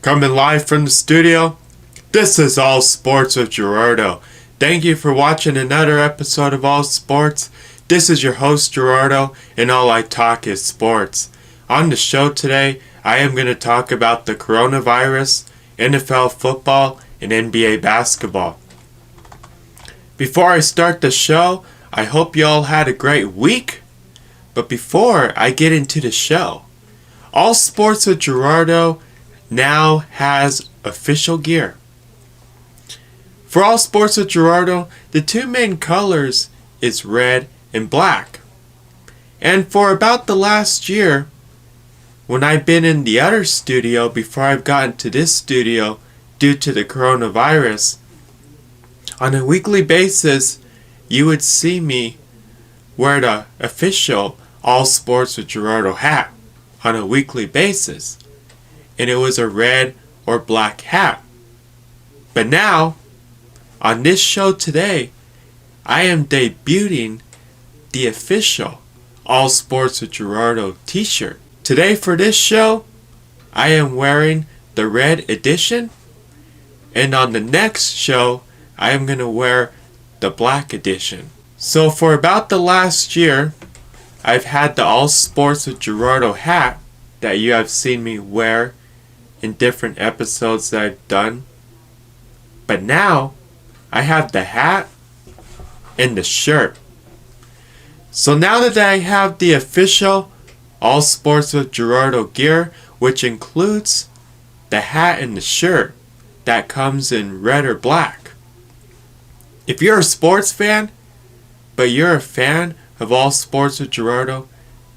Coming live from the studio, this is All Sports with Gerardo. Thank you for watching another episode of All Sports. This is your host Gerardo, and all I talk is sports. On the show today, I am going to talk about the coronavirus, NFL football, and NBA basketball. Before I start the show, I hope you all had a great week. But before I get into the show, All Sports with Gerardo now has official gear. For All Sports with Gerardo, the two main colors is red and black. And for about the last year, when I've been in the other studio before I've gotten to this studio due to the coronavirus, on a weekly basis, you would see me wear the official All Sports with Gerardo hat on a weekly basis. And it was a red or black hat. But now, on this show today, I am debuting the official All Sports with Gerardo t-shirt. Today for this show, I am wearing the red edition. And on the next show, I am going to wear the black edition. So for about the last year, I've had the All Sports with Gerardo hat that you have seen me wear in different episodes that I've done. But now, I have the hat and the shirt. So now that I have the official All Sports with Gerardo gear, which includes the hat and the shirt that comes in red or black. If you're a sports fan, but you're a fan of All Sports with Gerardo,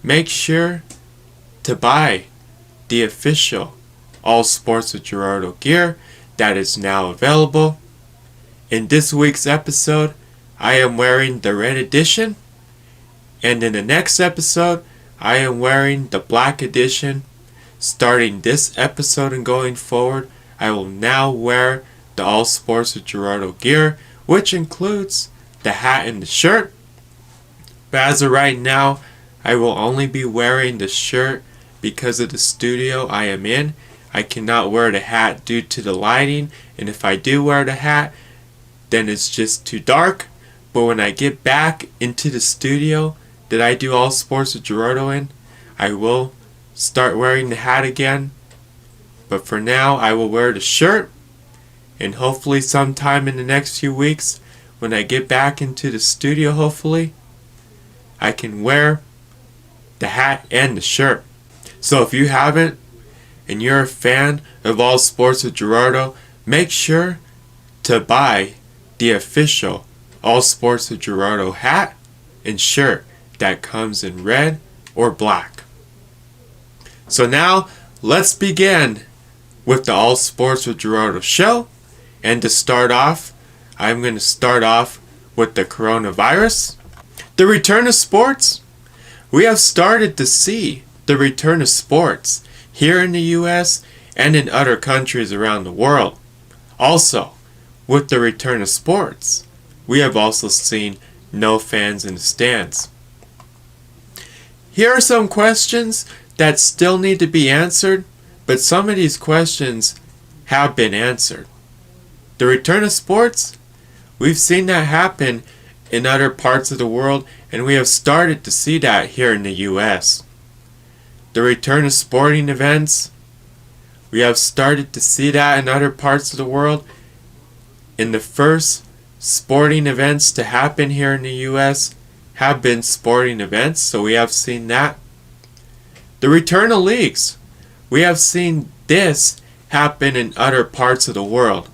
make sure to buy the official All Sports with Gerardo gear that is now available. In this week's episode, I am wearing the red edition, and in the next episode, I am wearing the black edition. Starting this episode and going forward, I will now wear the All Sports with Gerardo gear, which includes the hat and the shirt. But as of right now, I will only be wearing the shirt because of the studio I am in. I cannot wear the hat due to the lighting, and if I do wear the hat, then it's just too dark. But when I get back into the studio that I do All Sports with Gerardo in, I will start wearing the hat again. But for now, I will wear the shirt, and hopefully sometime in the next few weeks, when I get back into the studio, hopefully, I can wear the hat and the shirt. So if you haven't, and you're a fan of All Sports with Gerardo, make sure to buy the official All Sports with Gerardo hat and shirt that comes in red or black. So now, let's begin with the All Sports with Gerardo show. And to start off, I'm going to start off with the coronavirus. The return of sports. We have started to see the return of sports here in the U.S. and in other countries around the world. Also, with the return of sports, we have also seen no fans in the stands. Here are some questions that still need to be answered, but some of these questions have been answered. The return of sports, we've seen that happen in other parts of the world, and we have started to see that here in the U.S. The return of sporting events, we have started to see that in other parts of the world. In the first sporting events to happen here in the U.S. have been sporting events, so we have seen that. The return of leagues, we have seen this happen in other parts of the world.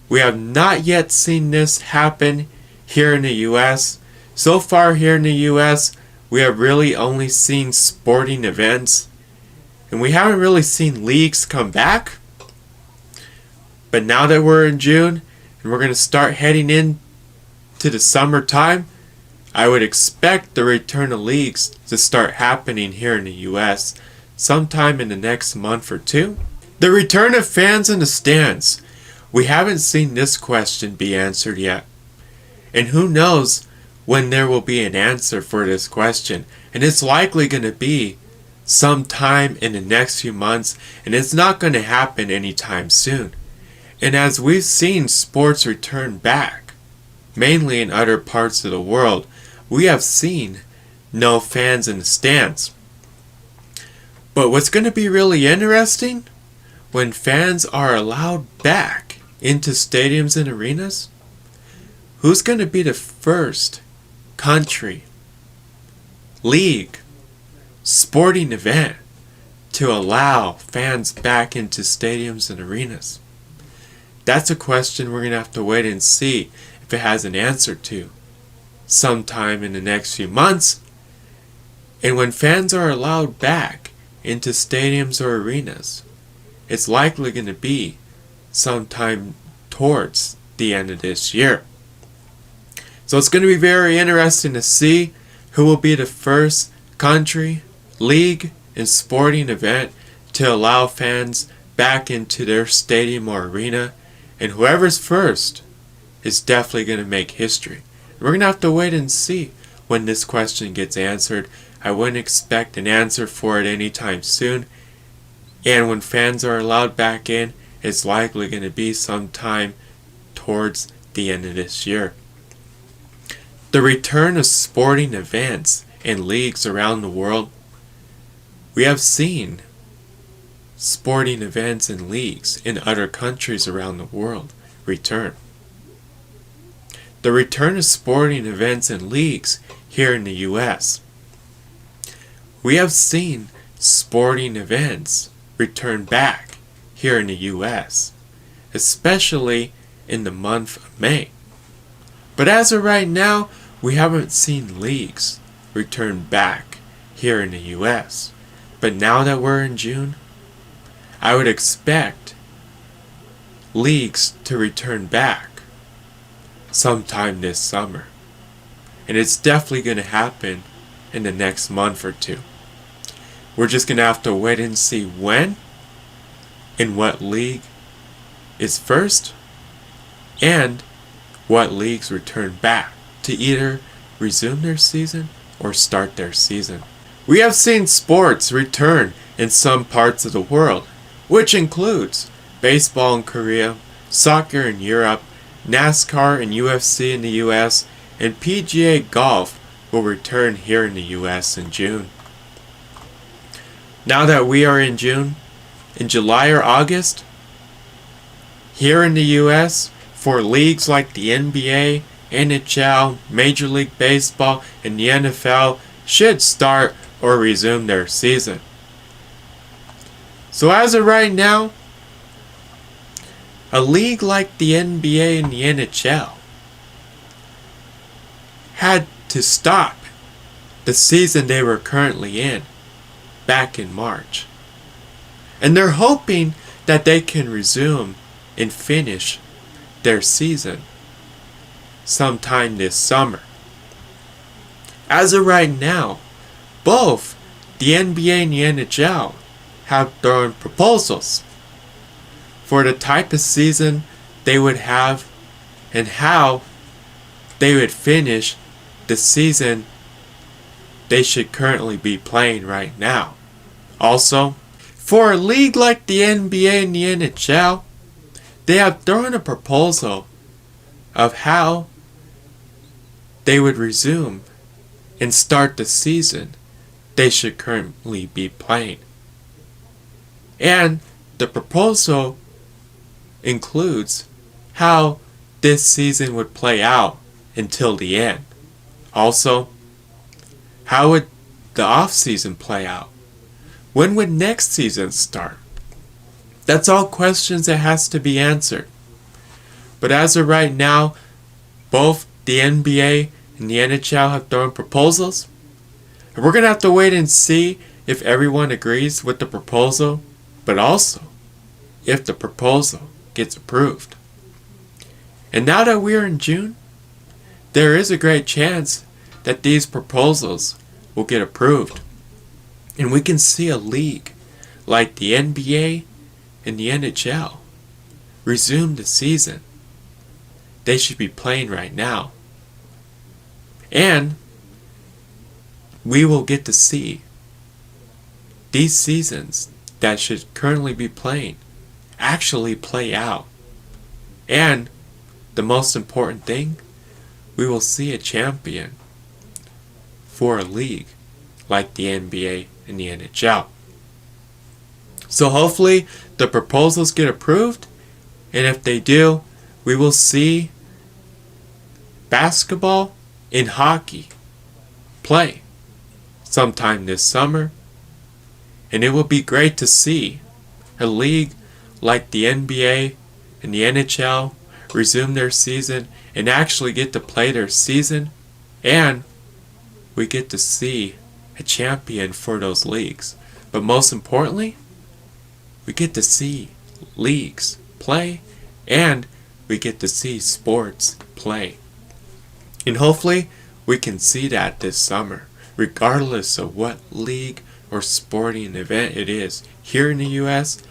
We have not yet seen this happen here in the U.S. So far here in the U.S., we have really only seen sporting events, and we haven't really seen leagues come back. But now that we're in June, and we're going to start heading in to the summertime, I would expect the return of leagues to start happening here in the U.S. sometime in the next month or two. The return of fans in the stands. We haven't seen this question be answered yet. And who knows when there will be an answer for this question. And it's likely going to be sometime in the next few months, and it's not going to happen anytime soon. And as we've seen sports return back, mainly in other parts of the world, we have seen no fans in the stands. But what's going to be really interesting, when fans are allowed back into stadiums and arenas, who's going to be the first country, league, sporting event to allow fans back into stadiums and arenas? That's a question we're going to have to wait and see if it has an answer to sometime in the next few months. And when fans are allowed back into stadiums or arenas, it's likely going to be sometime towards the end of this year. So it's going to be very interesting to see who will be the first country, league, and sporting event to allow fans back into their stadium or arena. And whoever's first is definitely going to make history. We're going to have to wait and see when this question gets answered. I wouldn't expect an answer for it anytime soon. And when fans are allowed back in, it's likely going to be sometime towards the end of this year. The return of sporting events and leagues around the world. We have seen sporting events and leagues in other countries around the world return. The return of sporting events and leagues here in the U.S. We have seen sporting events return back here in the U.S., especially in the month of May. But as of right now, we haven't seen leagues return back here in the U.S. But now that we're in June, I would expect leagues to return back sometime this summer. And it's definitely going to happen in the next month or two. We're just going to have to wait and see when and what league is first and what leagues return back to either resume their season or start their season. We have seen sports return in some parts of the world, which includes baseball in Korea, soccer in Europe, NASCAR and UFC in the US, and PGA Golf will return here in the US in June. Now that we are in June, in July or August, here in the US, for leagues like the NBA, NHL, Major League Baseball, and the NFL should start or resume their season. So as of right now, a league like the NBA and the NHL had to stop the season they were currently in back in March. And they're hoping that they can resume and finish their season sometime this summer. As of right now, both the NBA and the NHL have thrown proposals for the type of season they would have and how they would finish the season they should currently be playing right now. Also, for a league like the NBA and the NHL, they have thrown a proposal of how they would resume and start the season they should currently be playing. And the proposal includes how this season would play out until the end. Also, how would the off-season play out? When would next season start? That's all questions that has to be answered. But as of right now, both the NBA and the NHL have thrown proposals. And we're going to have to wait and see if everyone agrees with the proposal, but also if the proposal gets approved. And now that we are in June, there is a great chance that these proposals will get approved. And we can see a league like the NBA and the NHL resume the season they should be playing right now. And we will get to see these seasons that should currently be playing actually play out. And the most important thing, we will see a champion for a league like the NBA and the NHL. So hopefully the proposals get approved, and if they do, we will see basketball and hockey play sometime this summer, and it will be great to see a league like the NBA and the NHL resume their season and actually get to play their season, and we get to see a champion for those leagues. But most importantly, we get to see leagues play, and we get to see sports play. And hopefully we can see that this summer, regardless of what league or sporting event it is, here in the US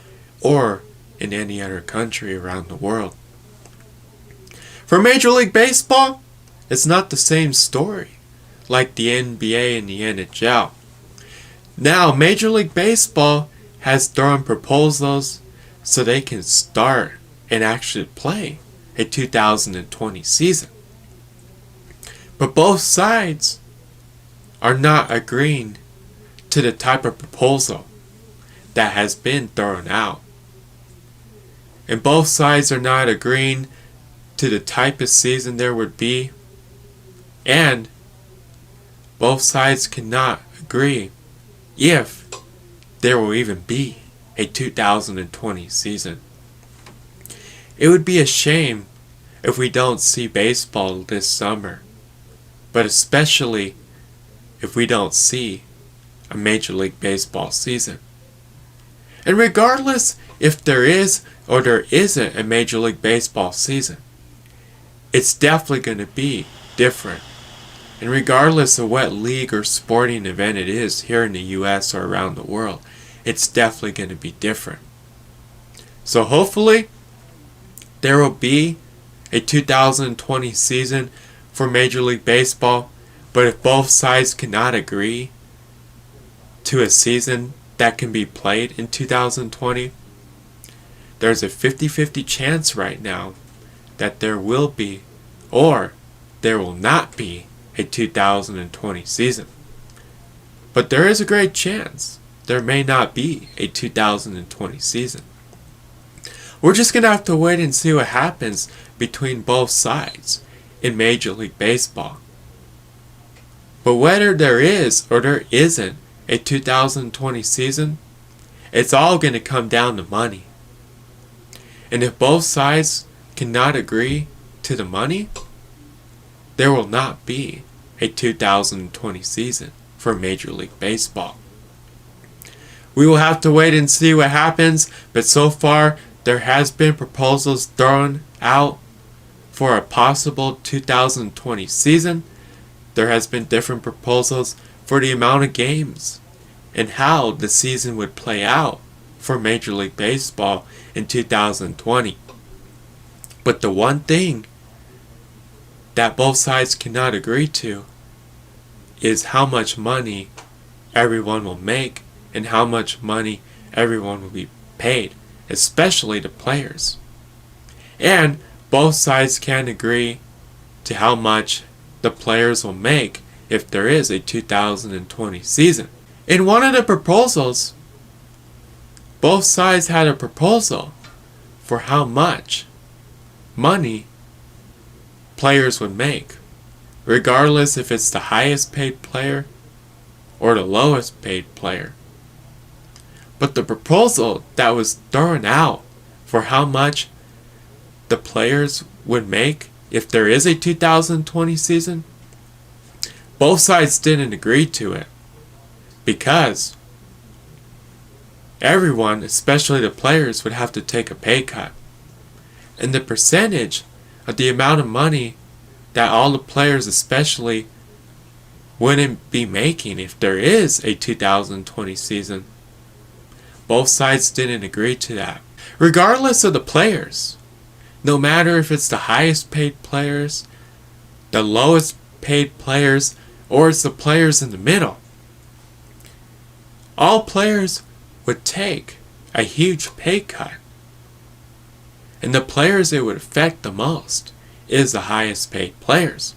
or in any other country around the world. For Major League Baseball, it's not the same story like the NBA and the NHL. Now, Major League Baseball has thrown proposals so they can start and actually play a 2020 season. But both sides are not agreeing to the type of proposal that has been thrown out. And both sides are not agreeing to the type of season there would be. And both sides cannot agree if there will even be a 2020 season. It would be a shame if we don't see baseball this summer, but especially if we don't see a Major League Baseball season. And regardless if there is or there isn't a Major League Baseball season, it's definitely going to be different. And regardless of what league or sporting event it is here in the US or around the world, it's definitely going to be different. So hopefully there will be a 2020 season for Major League Baseball, but if both sides cannot agree to a season that can be played in 2020, there's a 50-50 chance right now that there will be or there will not be a 2020 season. But there is a great chance there may not be a 2020 season. We're just going to have to wait and see what happens between both sides in Major League Baseball. But whether there is or there isn't a 2020 season, it's all going to come down to money. And if both sides cannot agree to the money, there will not be a 2020 season for Major League Baseball. We will have to wait and see what happens, but so far there has been proposals thrown out for a possible 2020 season. There has been different proposals for the amount of games and how the season would play out for Major League Baseball in 2020. But the one thing that both sides cannot agree to is how much money everyone will make and how much money everyone will be paid, especially the players. And both sides can agree to how much the players will make if there is a 2020 season. In one of the proposals, both sides had a proposal for how much money players would make, regardless if it's the highest paid player or the lowest paid player. But the proposal that was thrown out for how much the players would make if there is a 2020 season, both sides didn't agree to it because everyone, especially the players, would have to take a pay cut. And the percentage of the amount of money that all the players especially wouldn't be making if there is a 2020 season, both sides didn't agree to that. Regardless of the players, no matter if it's the highest paid players, the lowest paid players, or it's the players in the middle, all players would take a huge pay cut. And the players it would affect the most is the highest paid players.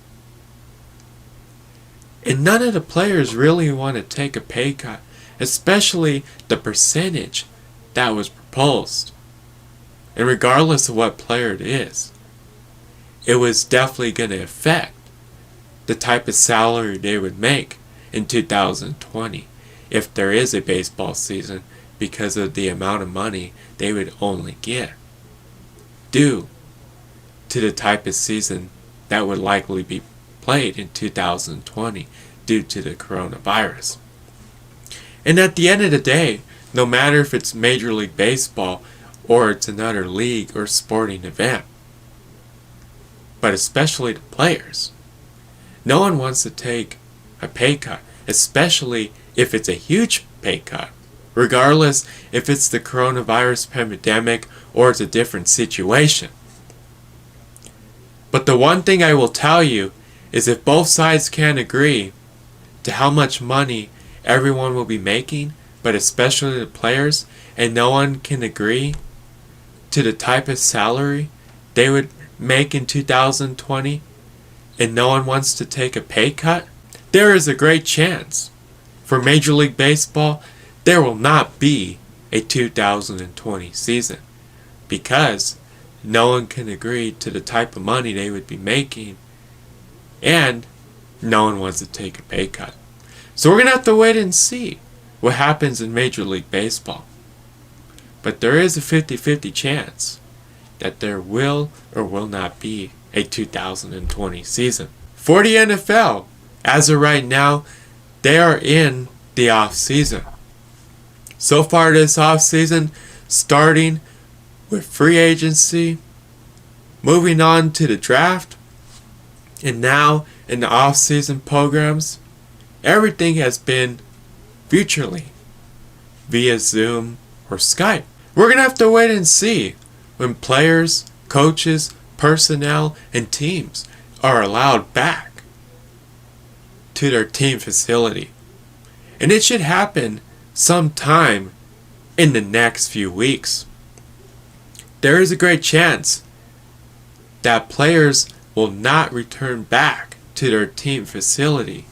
And none of the players really want to take a pay cut, especially the percentage that was proposed. And regardless of what player it is, it was definitely going to affect the type of salary they would make in 2020 if there is a baseball season, because of the amount of money they would only get due to the type of season that would likely be played in 2020 due to the coronavirus. And at the end of the day, no matter if it's Major League Baseball or it's another league or sporting event, but especially the players, no one wants to take a pay cut, especially if it's a huge pay cut, regardless if it's the coronavirus pandemic or it's a different situation. But the one thing I will tell you is if both sides can't agree to how much money everyone will be making, but especially the players, and no one can agree to the type of salary they would make in 2020, and no one wants to take a pay cut, there is a great chance for Major League Baseball there will not be a 2020 season, because no one can agree to the type of money they would be making, and no one wants to take a pay cut. So we're going to have to wait and see what happens in Major League Baseball. But there is a 50-50 chance that there will or will not be a 2020 season. For the NFL, as of right now, they are in the off season. So far this off season, starting with free agency, moving on to the draft, and now in the off season programs, everything has been virtually via Zoom or Skype. We're going to have to wait and see when players, coaches, personnel, and teams are allowed back to their team facility. And it should happen sometime in the next few weeks. There is a great chance that players will not return back to their team facility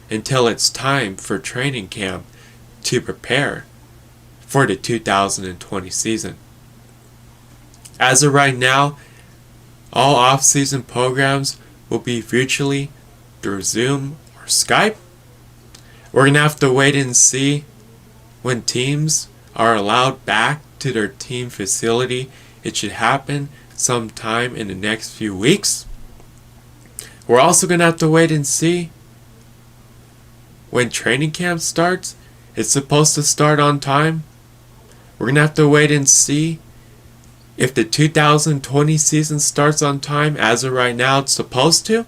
until it's time for training camp to prepare for the 2020 season. As of right now, all off-season programs will be virtually through Zoom or Skype. We're going to have to wait and see when teams are allowed back to their team facility. It should happen sometime in the next few weeks. We're also going to have to wait and see when training camp starts. It's supposed to start on time. We're going to have to wait and see if the 2020 season starts on time. As of right now, it's supposed to.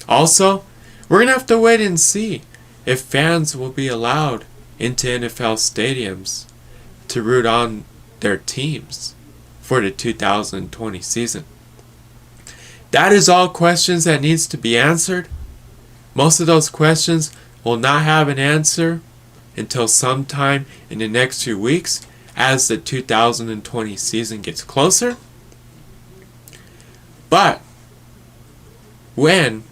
Also, we're going to have to wait and see if fans will be allowed into NFL stadiums to root on their teams for the 2020 season. That is all questions that needs to be answered. Most of those questions will not have an answer until sometime in the next few weeks as the 2020 season gets closer. But when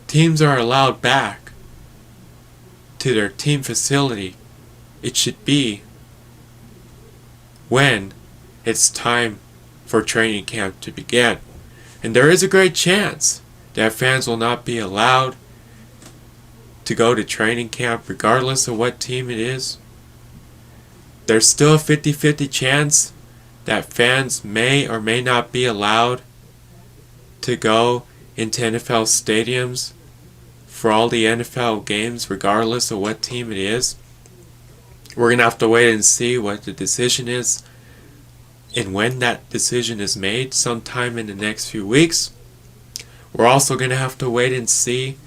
teams are allowed back to their team facility, it should be when it's time for training camp to begin. And there is a great chance that fans will not be allowed to go to training camp regardless of what team it is. There's still a 50-50 chance that fans may or may not be allowed to go into NFL stadiums for all the NFL games regardless of what team it is. We're going to have to wait and see what the decision is and when that decision is made sometime in the next few weeks. We're also going to have to wait and see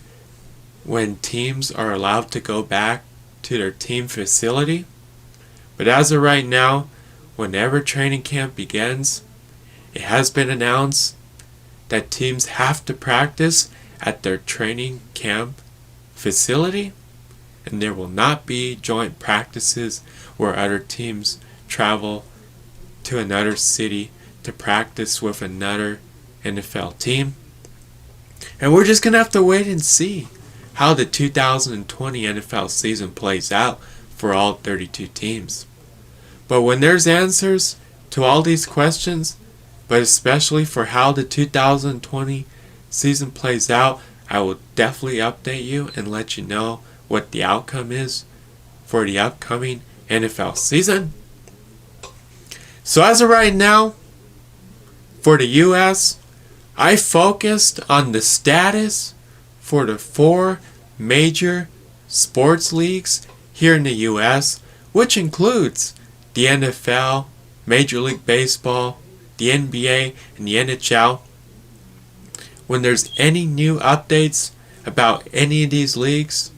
when teams are allowed to go back to their team facility. But as of right now, whenever training camp begins, it has been announced that teams have to practice at their training camp facility. and there will not be joint practices where other teams travel to another city to practice with another NFL team. And we're just going to have to wait and see how the 2020 NFL season plays out for all 32 teams. But when there's answers to all these questions, but especially for how the 2020 season plays out, I will definitely update you and let you know what the outcome is for the upcoming NFL season. So as of right now, for the US, I focused on the status for the 4 major sports leagues here in the US, which includes the NFL, Major League Baseball, the NBA, and the NHL. When there's any new updates about any of these leagues,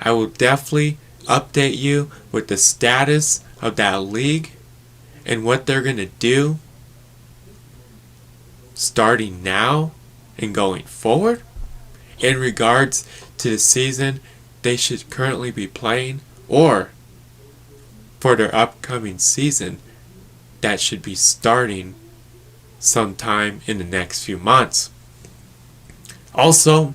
I will definitely update you with the status of that league and what they're going to do starting now and going forward in regards to the season they should currently be playing, or for their upcoming season that should be starting sometime in the next few months. Also,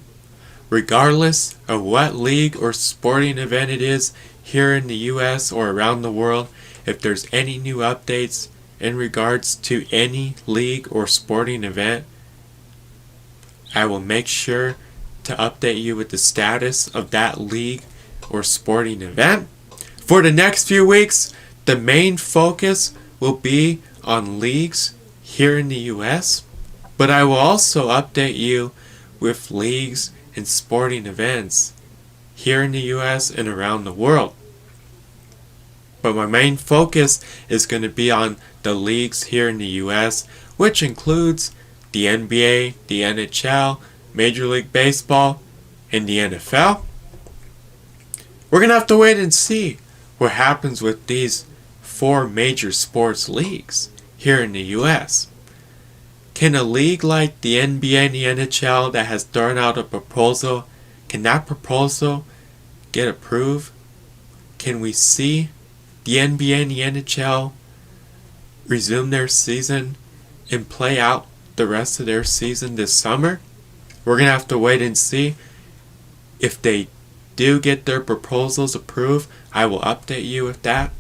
regardless of what league or sporting event it is here in the US or around the world, if there's any new updates in regards to any league or sporting event, I will make sure to update you with the status of that league or sporting event. For the next few weeks, the main focus will be on leagues here in the US, but I will also update you with leagues and sporting events here in the US and around the world. But my main focus is going to be on the leagues here in the US, which includes the NBA, the NHL, Major League Baseball, and the NFL. We're going to have to wait and see what happens with these 4 major sports leagues here in the US. Can a league like the NBA and the NHL that has thrown out a proposal, can that proposal get approved? Can we see the NBA and the NHL resume their season and play out the rest of their season this summer? We're going to have to wait and see. If they do get their proposals approved, I will update you with that.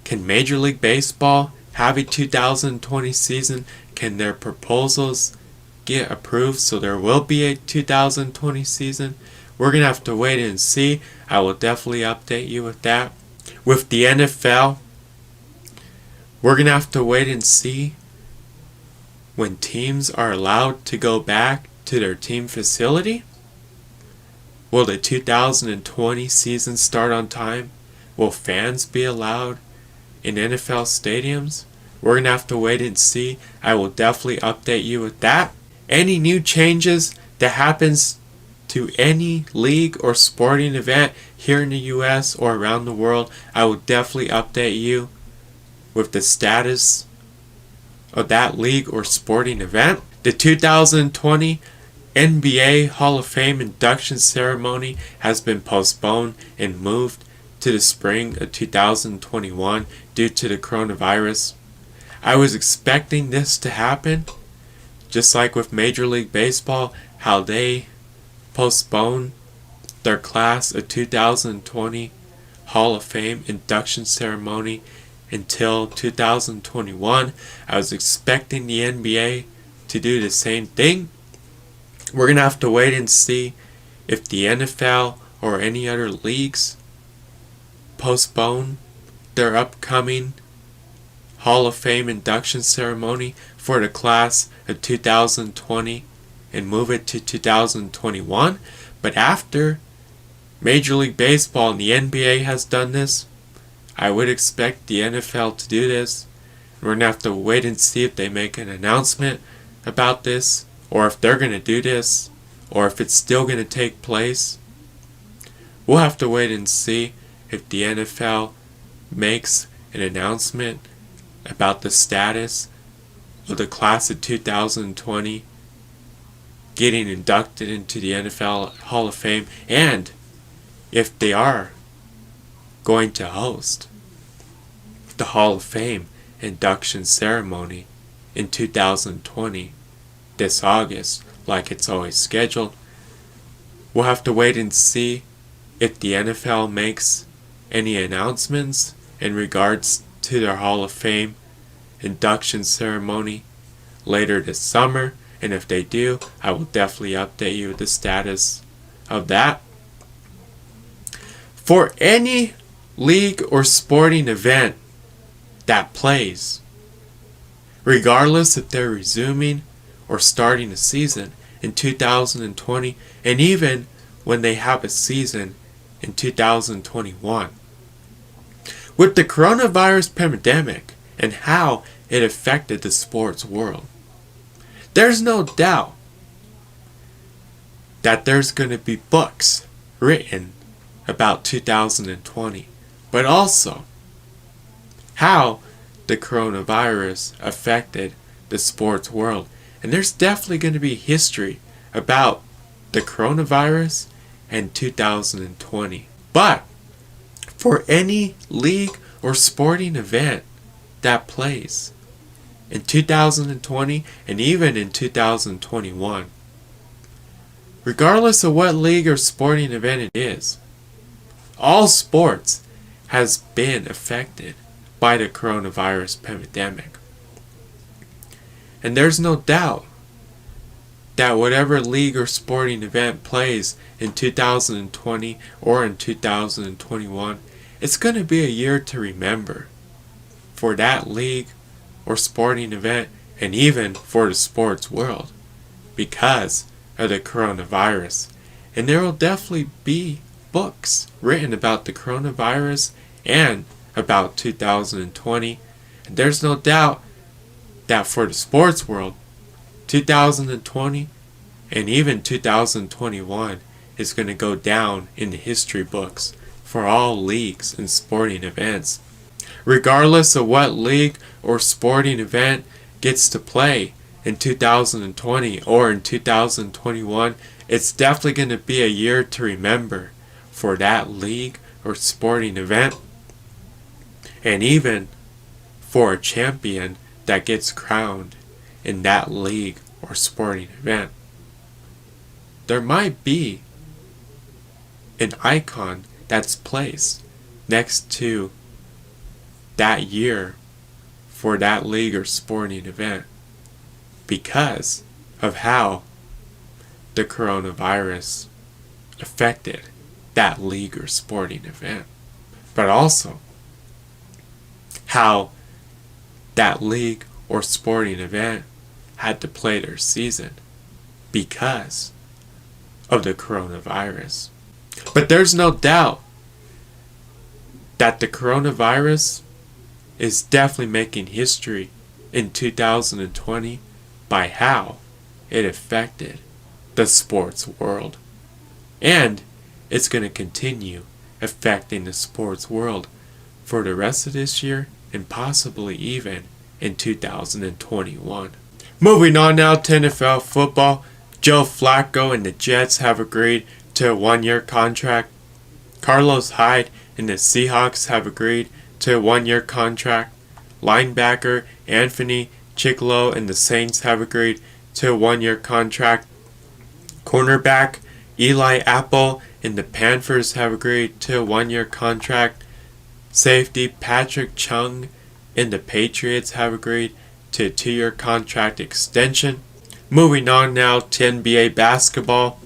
Can Major League Baseball have a 2020 season? Can their proposals get approved so there will be a 2020 season? We're going to have to wait and see. I will definitely update you with that. With the NFL, we're going to have to wait and see when teams are allowed to go back to their team facility. Will the 2020 season start on time? Will fans be allowed in NFL stadiums? We're going to have to wait and see. I will definitely update you with that. Any new changes that happens to any league or sporting event here in the US or around the world, I will definitely update you with the status of that league or sporting event. The 2020 NBA Hall of Fame induction ceremony has been postponed and moved to the spring of 2021 due to the coronavirus. I was expecting this to happen, just like with Major League Baseball, how they postponed their class of 2020 Hall of Fame induction ceremony until 2021. I was expecting the NBA to do the same thing. We're going to have to wait and see if the NFL or any other leagues postpone their upcoming Hall of Fame induction ceremony for the class of 2020 and move it to 2021. But after Major League Baseball and the NBA has done this, I would expect the NFL to do this. We're going to have to wait and see if they make an announcement about this, or if they're going to do this, or if it's still going to take place. We'll have to wait and see if the NFL makes an announcement about the status of the class of 2020 getting inducted into the NFL Hall of Fame, and if they are going to host the Hall of Fame induction ceremony in 2020 this August like it's always scheduled. We'll have to wait and see if the NFL makes any announcements in regards to their Hall of Fame induction ceremony later this summer, and if they do, I will definitely update you with the status of that. For any league or sporting event that plays, regardless if they're resuming or starting a season in 2020, and even when they have a season in 2021. With the coronavirus pandemic and how it affected the sports world, there's no doubt that there's going to be books written about 2020, but also how the coronavirus affected the sports world. And there's definitely going to be history about the coronavirus and 2020. But for any league or sporting event that plays in 2020 and even in 2021, regardless of what league or sporting event it is, all sports has been affected by the coronavirus pandemic. And there's no doubt that whatever league or sporting event plays in 2020 or in 2021, it's going to be a year to remember for that league or sporting event, and even for the sports world, because of the coronavirus. And there will definitely be books written about the coronavirus and about 2020. And there's no doubt that for the sports world, 2020 and even 2021 is going to go down in the history books for all leagues and sporting events. Regardless of what league or sporting event gets to play in 2020 or in 2021, it's definitely going to be a year to remember for that league or sporting event, and even for a champion that gets crowned in that league or sporting event. There might be an icon that's placed next to that year for that league or sporting event because of how the coronavirus affected that league or sporting event, but also how that league or sporting event had to play their season because of the coronavirus. But there's no doubt that the coronavirus is definitely making history in 2020 by how it affected the sports world. And it's going to continue affecting the sports world for the rest of this year and possibly even in 2021. Moving on now to NFL football, Joe Flacco and the Jets have agreed to a 1-year contract. Carlos Hyde and the Seahawks have agreed to a 1-year contract. Linebacker Anthony Chickillo and the Saints have agreed to a 1-year contract. Cornerback Eli Apple and the Panthers have agreed to a 1-year contract. Safety Patrick Chung and the Patriots have agreed to a 2-year contract extension. Moving on now to NBA basketball.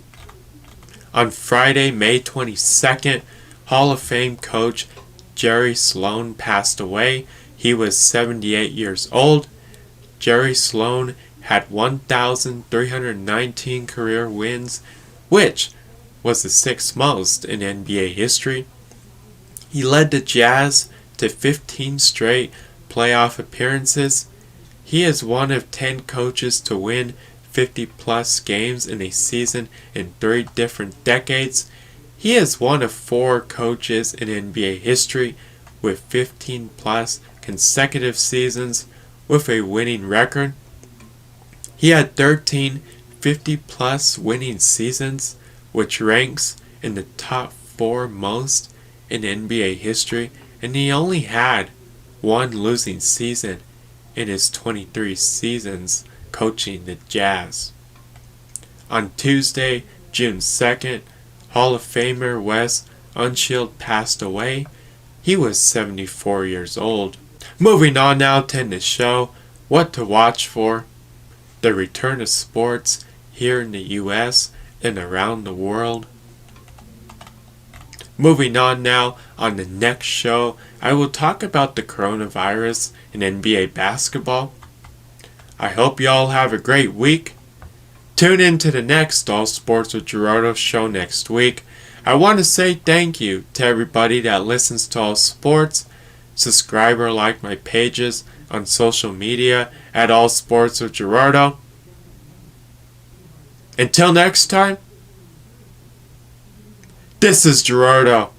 On Friday, May 22nd, Hall of Fame coach Jerry Sloan passed away. He was 78 years old. Jerry Sloan had 1,319 career wins, which was the 6th most in NBA history. He led the Jazz to 15 straight playoff appearances. He is one of 10 coaches to win 50-plus games in a season in 3 different decades. He is one of 4 coaches in NBA history with 15-plus consecutive seasons with a winning record. He had 13 50-plus winning seasons, which ranks in the top most in NBA history, and he only had one losing season in his 23 seasons coaching the Jazz. On Tuesday, June 2nd, Hall of Famer Wes Unschild passed away. He was 74 years old. Moving on now to the show, what to watch for, the return of sports here in the US and around the world. Moving on now, on the next show, I will talk about the coronavirus in NBA basketball. I hope you all have a great week. Tune in to the next All Sports with Gerardo show next week. I want to say thank you to everybody that listens to All Sports. Subscribe or like my pages on social media at All Sports with Gerardo. Until next time, this is Gerardo.